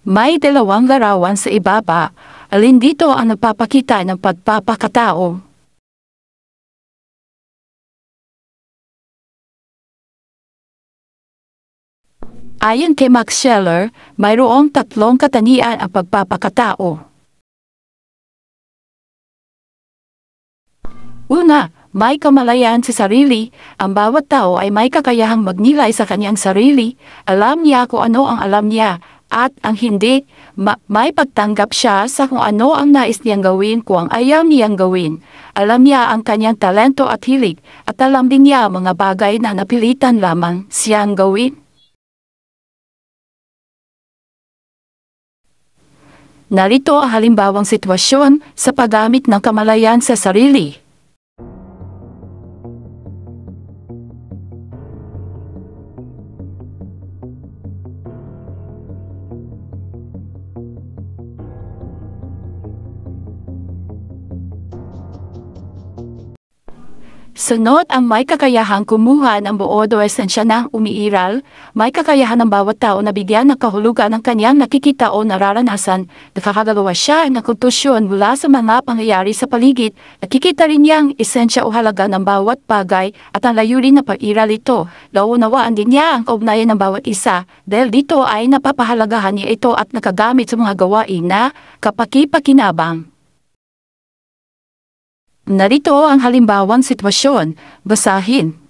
May dalawang larawan sa ibaba. Alin dito ang nagpapakita ng pagpapakatao? Ayon kay Max Scheler, mayroong tatlong katangian ang pagpapakatao. Una, may kamalayan sa sarili. Ang bawat tao ay may kakayahang magnilay sa kanyang sarili. Alam niya kung ano ang alam niya at ang hindi. May pagtanggap siya sa kung ano ang nais niyang gawin kung ang ayaw niyang gawin. Alam niya ang kanyang talento at hilig at alam din niya ang mga bagay na napilitan lamang siyang gawin. Narito ang halimbawang sitwasyon sa paggamit ng kamalayan sa sarili. Sunod ang may kakayahang kumuha ng buo o esensya ng umiiral. May kakayahan ng bawat tao na bigyan ng kahulugan ng kanyang nakikita o nararanasan. Nakakadalawa siya ng kontusyon mula sa mga pangyayari sa paligid. Nakikita rin niyang esensya o halaga ng bawat bagay at ang layunin na pag-iral ito. Naunawaan din niya ang kaugnayan ng bawat isa dahil dito ay napapahalagahan niya ito at nakagamit sa mga gawain na kapaki-pakinabang. Narito ang halimbawang sitwasyon. Basahin.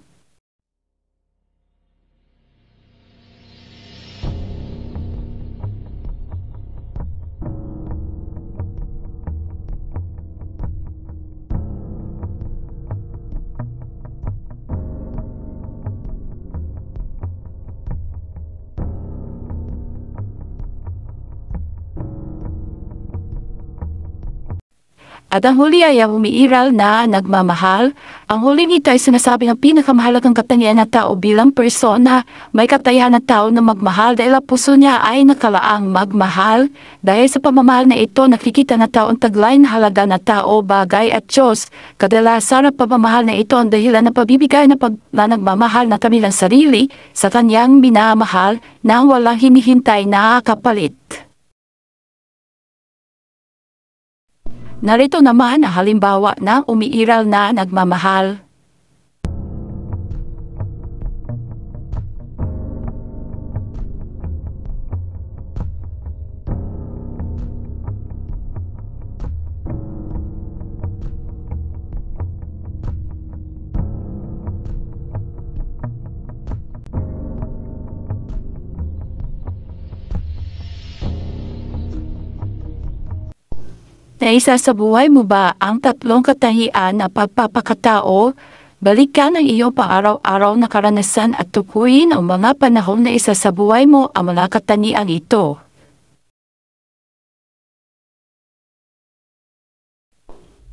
At ang huli ay ang umiiral na nagmamahal. Ang huling ito ay sinasabi ng pinakamahalagang katangian ng tao bilang persona. May katayahan ng tao na magmahal dahil ang puso niya ay nakalaang magmahal. Dahil sa pamamahal na ito, nakikita ng tao ang taglay na halaga ng tao, bagay at Diyos. Kadalasan ang pamamahal na ito ang dahilan ng pabibigay na nagmamahal ng kanilang sarili sa kanyang minamahal nang walang hinihintay na kapalit. Narito naman ang halimbawa ng umiiral na nagmamahal. Naisa sa buhay mo ba ang tatlong katangian na pagpapakatao? Balikan ang iyong pang-araw-araw na karanasan at tukuyin ang mga panahon na isa sa buhay mo ang mga katangian ito.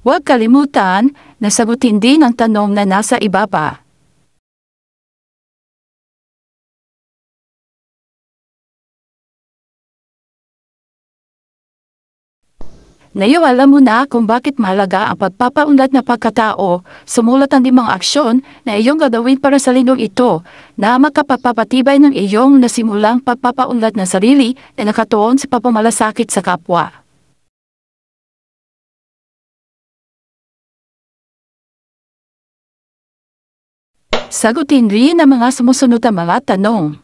Huwag kalimutan na sagutin din ang tanong na nasa ibaba. Ngayon alam mo na kung bakit mahalaga ang pagpapaunlad na pagkatao. Sumulat ang 5 aksyon na iyong gagawin para sa linggong ito na makapagpapatibay ng iyong nasimulang pagpapaunlad ng sarili na nakatuon sa pagmamalasakit sa kapwa. Sagutin rin ang mga sumusunod na mga tanong.